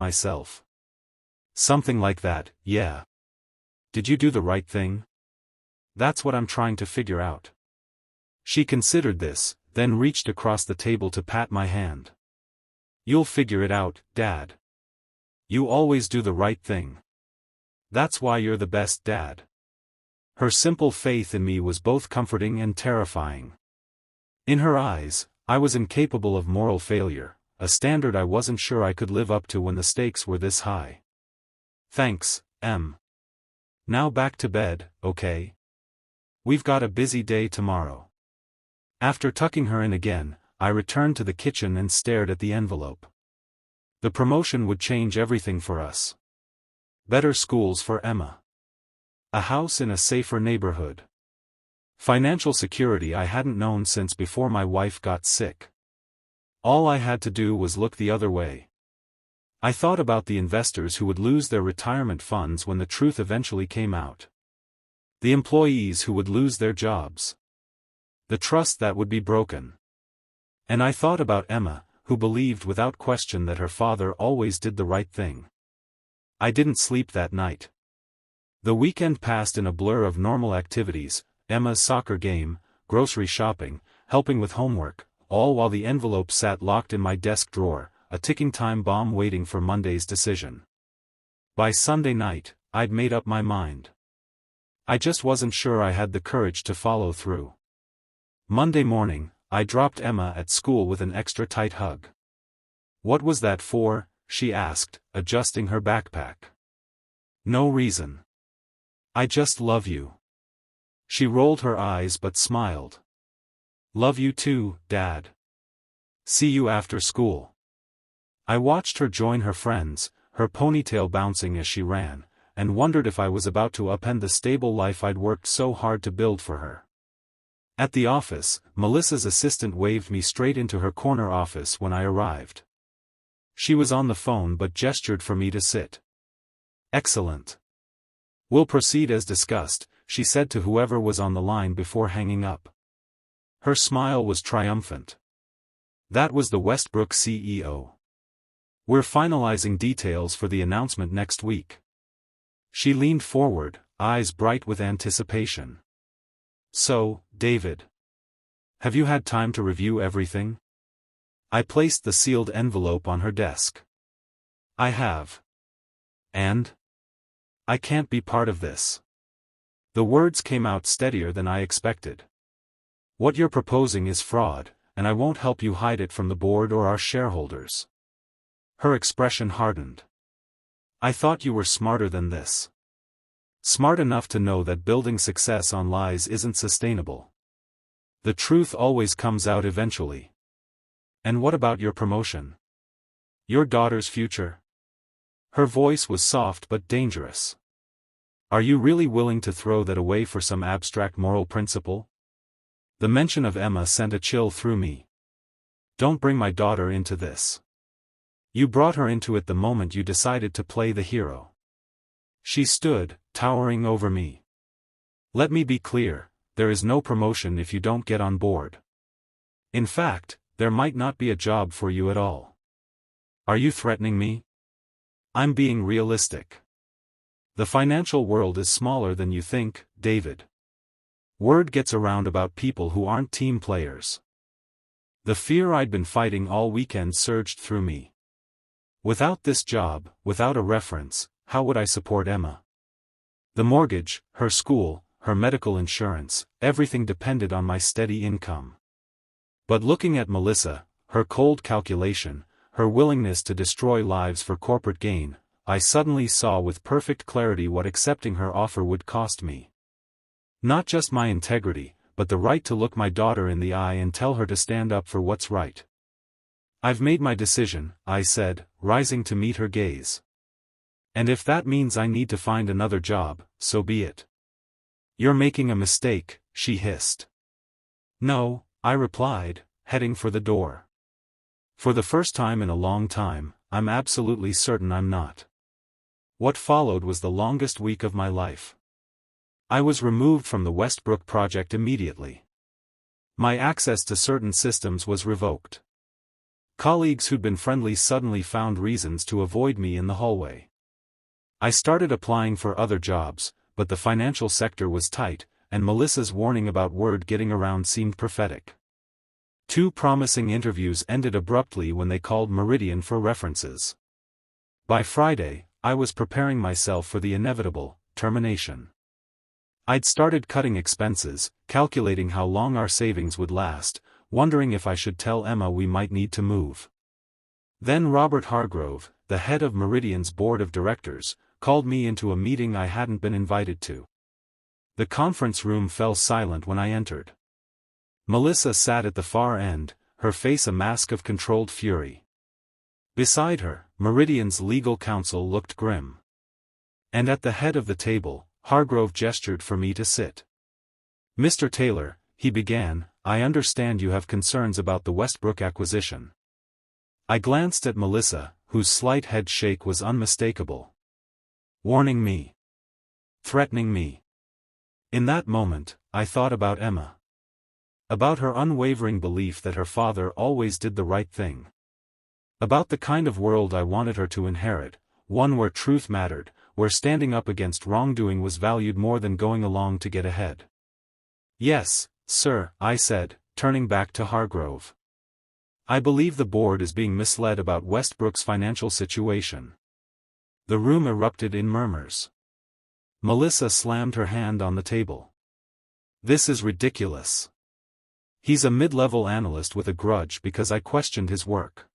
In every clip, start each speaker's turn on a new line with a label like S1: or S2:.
S1: myself. Something like that, yeah. Did you do the right thing? That's what I'm trying to figure out. She considered this, then reached across the table to pat my hand. You'll figure it out, Dad. You always do the right thing. That's why you're the best dad. Her simple faith in me was both comforting and terrifying. In her eyes, I was incapable of moral failure, a standard I wasn't sure I could live up to when the stakes were this high. Thanks, Em. Now back to bed, okay? We've got a busy day tomorrow. After tucking her in again, I returned to the kitchen and stared at the envelope. The promotion would change everything for us. Better schools for Emma. A house in a safer neighborhood. Financial security I hadn't known since before my wife got sick. All I had to do was look the other way. I thought about the investors who would lose their retirement funds when the truth eventually came out. The employees who would lose their jobs. The trust that would be broken. And I thought about Emma, who believed without question that her father always did the right thing. I didn't sleep that night. The weekend passed in a blur of normal activities, Emma's soccer game, grocery shopping, helping with homework, all while the envelope sat locked in my desk drawer, a ticking time bomb waiting for Monday's decision. By Sunday night, I'd made up my mind. I just wasn't sure I had the courage to follow through. Monday morning, I dropped Emma at school with an extra tight hug. What was that for? She asked, adjusting her backpack. No reason. I just love you. She rolled her eyes but smiled. Love you too, Dad. See you after school. I watched her join her friends, her ponytail bouncing as she ran, and wondered if I was about to upend the stable life I'd worked so hard to build for her. At the office, Melissa's assistant waved me straight into her corner office when I arrived. She was on the phone but gestured for me to sit. Excellent. We'll proceed as discussed, she said to whoever was on the line before hanging up. Her smile was triumphant. That was the Westbrook CEO. We're finalizing details for the announcement next week. She leaned forward, eyes bright with anticipation. So, David. Have you had time to review everything? I placed the sealed envelope on her desk. I have. And? I can't be part of this. The words came out steadier than I expected. What you're proposing is fraud, and I won't help you hide it from the board or our shareholders. Her expression hardened. I thought you were smarter than this. Smart enough to know that building success on lies isn't sustainable. The truth always comes out eventually. And what about your promotion? Your daughter's future? Her voice was soft but dangerous. Are you really willing to throw that away for some abstract moral principle? The mention of Emma sent a chill through me. Don't bring my daughter into this. You brought her into it the moment you decided to play the hero. She stood, towering over me. Let me be clear, there is no promotion if you don't get on board. In fact, there might not be a job for you at all. Are you threatening me? I'm being realistic. The financial world is smaller than you think, David. Word gets around about people who aren't team players. The fear I'd been fighting all weekend surged through me. Without this job, without a reference, how would I support Emma? The mortgage, her school, her medical insurance, everything depended on my steady income. But looking at Melissa, her cold calculation, her willingness to destroy lives for corporate gain, I suddenly saw with perfect clarity what accepting her offer would cost me. Not just my integrity, but the right to look my daughter in the eye and tell her to stand up for what's right. I've made my decision, I said, rising to meet her gaze. And if that means I need to find another job, so be it. You're making a mistake, she hissed. No, I replied, heading for the door. For the first time in a long time, I'm absolutely certain I'm not. What followed was the longest week of my life. I was removed from the Westbrook project immediately. My access to certain systems was revoked. Colleagues who'd been friendly suddenly found reasons to avoid me in the hallway. I started applying for other jobs, but the financial sector was tight, and Melissa's warning about word getting around seemed prophetic. 2 promising interviews ended abruptly when they called Meridian for references. By Friday, I was preparing myself for the inevitable termination. I'd started cutting expenses, calculating how long our savings would last, wondering if I should tell Emma we might need to move. Then Robert Hargrove, the head of Meridian's board of directors, called me into a meeting I hadn't been invited to. The conference room fell silent when I entered. Melissa sat at the far end, her face a mask of controlled fury. Beside her, Meridian's legal counsel looked grim. And at the head of the table, Hargrove gestured for me to sit. "Mr. Taylor," he began, "I understand you have concerns about the Westbrook acquisition." I glanced at Melissa, whose slight head shake was unmistakable. Warning me. Threatening me. In that moment, I thought about Emma. About her unwavering belief that her father always did the right thing. About the kind of world I wanted her to inherit, one where truth mattered, where standing up against wrongdoing was valued more than going along to get ahead. "Yes, sir," I said, turning back to Hargrove. "I believe the board is being misled about Westbrook's financial situation." The room erupted in murmurs. Melissa slammed her hand on the table. "This is ridiculous. He's a mid-level analyst with a grudge because I questioned his work."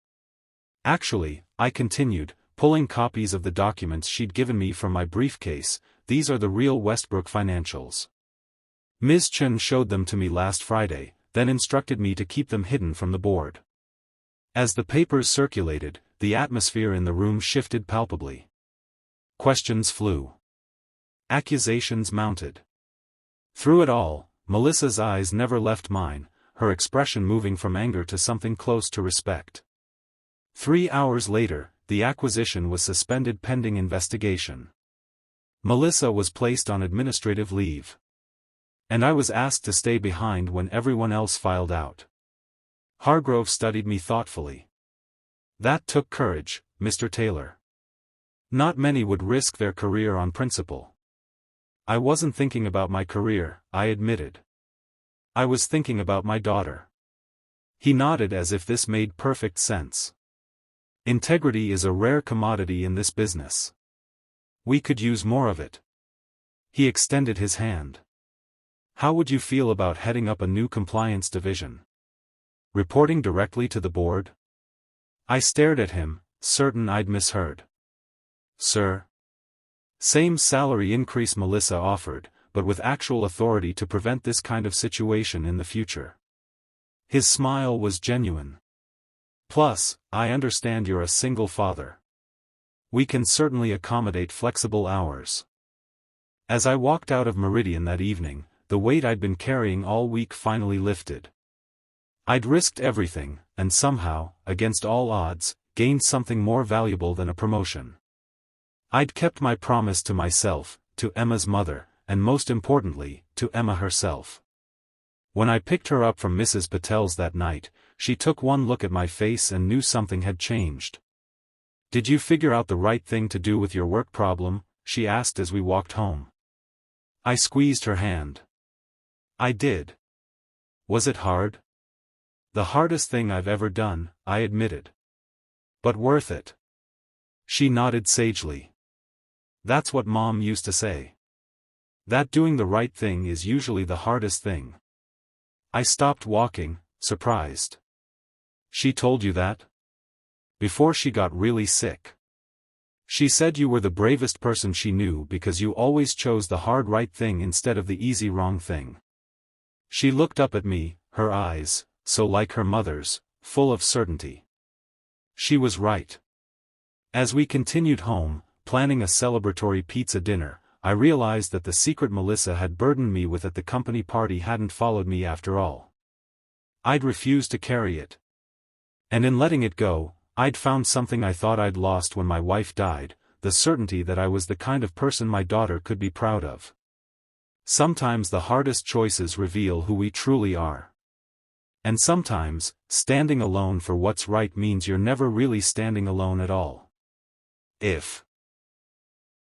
S1: "Actually," I continued, pulling copies of the documents she'd given me from my briefcase, "these are the real Westbrook financials. Ms. Chun showed them to me last Friday, then instructed me to keep them hidden from the board." As the papers circulated, the atmosphere in the room shifted palpably. Questions flew. Accusations mounted. Through it all, Melissa's eyes never left mine, her expression moving from anger to something close to respect. 3 hours later, the acquisition was suspended pending investigation. Melissa was placed on administrative leave. And I was asked to stay behind when everyone else filed out. Hargrove studied me thoughtfully. "That took courage, Mr. Taylor. Not many would risk their career on principle." "I wasn't thinking about my career," I admitted. "I was thinking about my daughter." He nodded as if this made perfect sense. "Integrity is a rare commodity in this business. We could use more of it." He extended his hand. "How would you feel about heading up a new compliance division? Reporting directly to the board?" I stared at him, certain I'd misheard. "Sir?" "Same salary increase," Melissa offered, "but with actual authority to prevent this kind of situation in the future." His smile was genuine. "Plus, I understand you're a single father. We can certainly accommodate flexible hours." As I walked out of Meridian that evening, the weight I'd been carrying all week finally lifted. I'd risked everything, and somehow, against all odds, gained something more valuable than a promotion. I'd kept my promise to myself, to Emma's mother, and most importantly, to Emma herself. When I picked her up from Mrs. Patel's that night, she took one look at my face and knew something had changed. "Did you figure out the right thing to do with your work problem?" she asked as we walked home. I squeezed her hand. "I did." "Was it hard?" "The hardest thing I've ever done," I admitted. "But worth it." She nodded sagely. "That's what Mom used to say. That doing the right thing is usually the hardest thing." I stopped walking, surprised. "She told you that?" "Before she got really sick. She said you were the bravest person she knew because you always chose the hard right thing instead of the easy wrong thing." She looked up at me, her eyes, so like her mother's, full of certainty. She was right. As we continued home, planning a celebratory pizza dinner, I realized that the secret Melissa had burdened me with at the company party hadn't followed me after all. I'd refused to carry it. And in letting it go, I'd found something I thought I'd lost when my wife died, the certainty that I was the kind of person my daughter could be proud of. Sometimes the hardest choices reveal who we truly are. And sometimes, standing alone for what's right means you're never really standing alone at all. If